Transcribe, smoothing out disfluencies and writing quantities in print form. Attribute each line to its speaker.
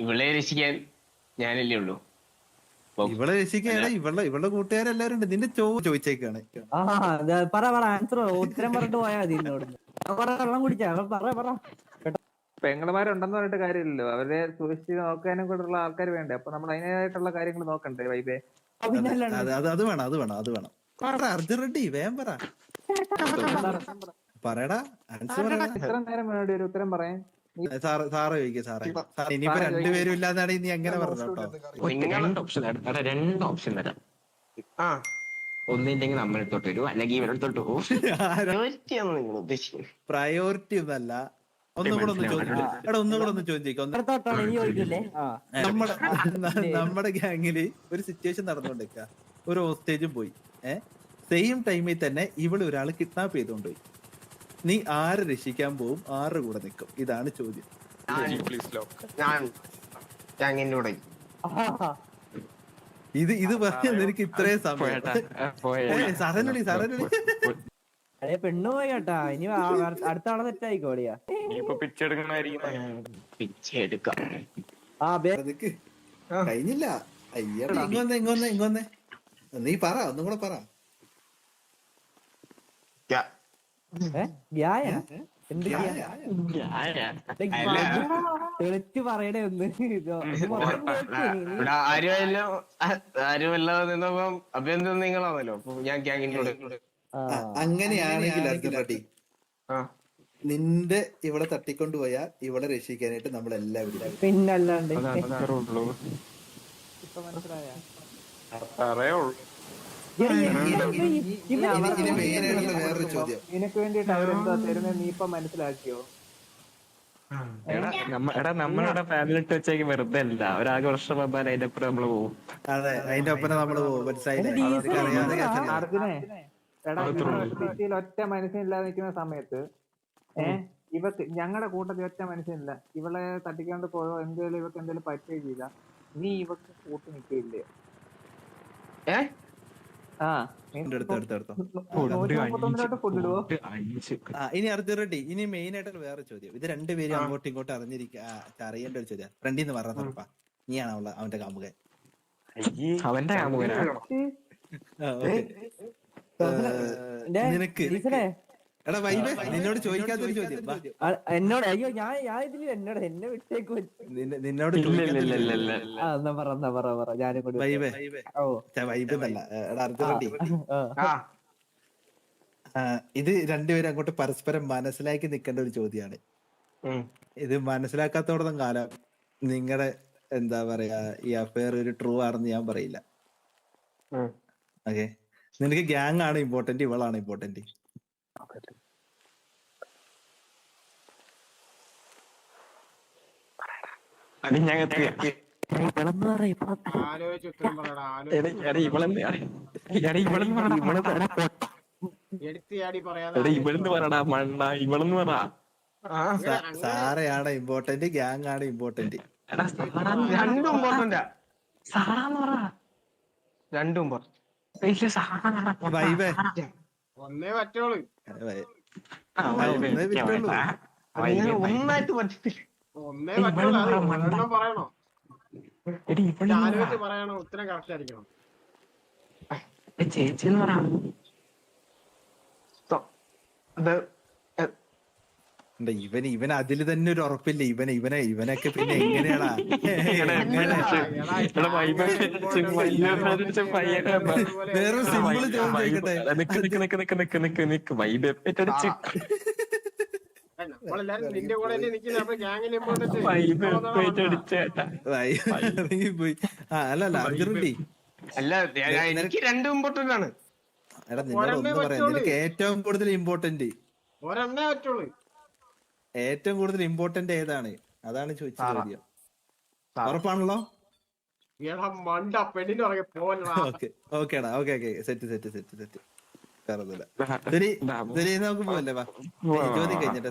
Speaker 1: ഇവളെ രക്ഷിക്കാൻ ഞാനല്ലേ ഉള്ളൂ.
Speaker 2: ഇവളെ രക്ഷിക്കാണ് ഇവളുടെ കൂട്ടുകാരെല്ലാരും ഉണ്ട്. നിന്റെ ചോദിച്ചേക്കാണ്.
Speaker 3: പറ ആൻസർ ഉത്തരം പറഞ്ഞിട്ട് പോയാ മതി എന്നോട്. വെള്ളം കുടിച്ചാ പറ.
Speaker 4: പെങ്ങന്മാരുണ്ടെന്ന് പറഞ്ഞിട്ട് കാര്യമില്ലല്ലോ. അവരെ സൂക്ഷിച്ച് നോക്കാനും കൂടെയുള്ള ആൾക്കാർ വേണ്ടേ. അപ്പൊ നമ്മൾ അതിനായിട്ടുള്ള കാര്യങ്ങൾ നോക്കണ്ടേ വൈബേ.
Speaker 2: അത് വേണം. പറ അർജുൻ റെഡ്ഡി, വേഗം പറ. പറയടാ, ആൻസർ പറയടാ.
Speaker 4: എത്ര നേരം വേണ്ടി ഒരു ഉത്തരം പറയാൻ?
Speaker 2: സാറ് ചോദിക്കുക സാറേ. ഇനിയിപ്പോ രണ്ടുപേരും ഇല്ലാന്നാണ് നീ അങ്ങനെ പറഞ്ഞു കേട്ടോ.
Speaker 1: രണ്ട് ഓപ്ഷൻ തരാം. ഒന്നില്ലെങ്കിൽ നമ്മളെടുത്തോട്ട് വരും, അല്ലെങ്കിൽ ഇവരെടുത്തോട്ട് പോകും. നിങ്ങൾ ഉദ്ദേശിക്കുന്നത്
Speaker 2: പ്രയോറിറ്റി ഒന്നല്ല. ഒന്നുകൂടെ ഒന്ന് ചോദിച്ചേക്കാം. നമ്മുടെ ഗ്യാങ്ങില് ഒരു സിറ്റുവേഷൻ നടന്നുകൊണ്ടിരിക്കുക. ഒരു ഹോസ്റ്റേജും പോയി. സെയിം ടൈമിൽ തന്നെ ഇവിടെ ഒരാൾ കിഡ്നാപ്പ് ചെയ്തുകൊണ്ടുപോയി. നീ ആരെ രക്ഷിക്കാൻ പോവും? ആരുടെ കൂടെ നിൽക്കും? ഇതാണ് ചോദ്യം. ഇത് പറയാൻ എനിക്ക് ഇത്രയും സമയം. സാറനൊളി
Speaker 3: പെണ്ണു പോയി കേട്ടാ. ഇനി അടുത്ത ആളെ തെറ്റായിക്കോടിയാ.
Speaker 2: കഴിഞ്ഞില്ല. അയ്യടാ, ഇങ്ങൊന്നേ നീ പറ, ഒന്നും കൂടെ പറ.
Speaker 3: തെളിച്ച് പറയണേ ഒന്ന്.
Speaker 1: ആരുമല്ലാതെ നിന്നപ്പോ അഭ്യന്തരം നിങ്ങളാണല്ലോ. അപ്പൊ ഞാൻ ഗ്യാങ്ങിന്റെ
Speaker 2: അങ്ങനെയാണെങ്കിൽ അർജുൻ റെഡ്ഡി, നിന്റെ ഇവിടെ തട്ടിക്കൊണ്ടുപോയാ ഇവിടെ രക്ഷിക്കാനായിട്ട് നമ്മളെല്ലാവരും.
Speaker 3: പിന്നല്ലാണ്ട്
Speaker 2: വേറൊരു ചോദ്യം.
Speaker 4: നിനക്ക് വേണ്ടിട്ട് അവരെന്താ തരുന്നത് നീ ഇപ്പൊ മനസ്സിലാക്കിയോ?
Speaker 1: നമ്മളുടെ ഫാമിലി വെച്ചേക്ക് വെറുതെ അല്ല. ഒരാകെ വർഷം വന്നാൽ അതിന്റെ ഒപ്പം നമ്മള് പോകും.
Speaker 2: അതെ, അതിന്റെ ഒപ്പം നമ്മള് പോകും.
Speaker 4: അർജുനെ, സിറ്റിയിൽ ഒറ്റ മനുഷ്യനില്ലാതെ നിൽക്കുന്ന സമയത്ത് ഇവക്ക് ഞങ്ങളുടെ കൂട്ടത്തിൽ ഒറ്റ മനുഷ്യനില്ല. ഇവളെ തട്ടിക്കാണ്ട് പോയോ എന്തേലും ഇവക്ക് എന്തേലും പറ്റുകയും ചെയ്ത നീ ഇവക്ക് കൂട്ടി നിൽക്കില്ലേ?
Speaker 2: ഇനി അർജുൻ റെഡ്ഡി, ഇനി മെയിൻ ആയിട്ടുള്ള വേറെ ചോദ്യം. ഇത് രണ്ടുപേരും അങ്ങോട്ടും ഇങ്ങോട്ടും അറിയേണ്ട ഒരു ചോദ്യം. ഫ്രണ്ടിന്ന് പറഞ്ഞ നീയാണ് അവന്റെ കാമുകൻ.
Speaker 1: അവന്റെ
Speaker 2: നിനക്ക് എടാ വൈബേ, നിന്നോട് ചോദിക്കാത്തൊരു ചോദ്യം.
Speaker 3: എന്നോട് അയ്യോ ഞാൻ ഇതില് എന്നെ വിട്ടേക്ക്
Speaker 2: നിന്നോട്
Speaker 3: പറ ഞാനും കൂടി.
Speaker 2: വൈബേ വൈബെന്നല്ല, എടാ അർജുൻ റെഡ്ഡി, ഇത് രണ്ടുപേരും അങ്ങോട്ട് പരസ്പരം മനസ്സിലാക്കി നിൽക്കേണ്ട ഒരു ചോദ്യമാണ്. ഇത് മനസ്സിലാക്കാത്തോടൊന്നും കാലം നിങ്ങളുടെ എന്താ പറയാ ഈ അഫയർ ഒരു ട്രൂ ആണെന്ന് ഞാൻ പറയില്ല. ഓക്കെ, നിനക്ക് ഗ്യാങ് ആണ് ഇമ്പോർട്ടന്റ്, ഇവളാണ് ഇമ്പോർട്ടന്റ്? സാറയാണ് ഇമ്പോർട്ടന്റ്, ഗ്യാങ് ആണ് ഇമ്പോർട്ടന്റ്?
Speaker 1: രണ്ടും ഇമ്പോർട്ടന്റാ. രണ്ടും
Speaker 2: വൈബേ
Speaker 5: ഒന്നേ പറ്റുള്ളൂ.
Speaker 1: ഒന്നായിട്ട് പറ്റത്തില്ല.
Speaker 5: ഒന്നേ പറ്റുള്ളൂ. ഒരെണ്ണം പറയണോ? ആലോചിച്ച് പറയണോ? ഉത്തരം കറക്റ്റ് ആയിരിക്കണം.
Speaker 1: ചേച്ചി
Speaker 2: ഇവൻ അതില് തന്നെ ഒരു ഉറപ്പില്ല. ഇവനൊക്കെ പിന്നെ എങ്ങനെയാടാ? വേറെ സിമ്പിൾ ചോദിക്കട്ടെ.
Speaker 5: നമ്മളെല്ലാരും നിന്റെ കൂടെ തന്നെ നിൽക്കുന്നത്. അപ്പൊ ഗ്യാങ്ങിന് ഇമ്പോർട്ടന്റ്.
Speaker 2: അല്ലല്ല അർജുൻ റെഡ്ഡി,
Speaker 1: അല്ല എനിക്ക് രണ്ടും ഇമ്പോർട്ടന്റ് ആണ്.
Speaker 2: എടാ നിന്നോട് ഒന്ന് പറയാം, നിനക്ക് ഏറ്റവും കൂടുതൽ ഇമ്പോർട്ടന്റ്
Speaker 5: ഒരെണ്ണേ പറ്റുള്ളൂ.
Speaker 2: ഏറ്റവും കൂടുതൽ ഇമ്പോർട്ടന്റ് ഏതാണ്? അതാണ് ചോദിച്ച ചോദ്യം. ഉറപ്പാണല്ലോ?
Speaker 5: മണ്ട പെണ്ണിന് പറയാ പോലെ.
Speaker 2: ഓക്കേടാ, ഓക്കെ സെറ്റ് നമുക്ക് പോവല്ലേ? ചോദ്യം കഴിഞ്ഞിട്ട്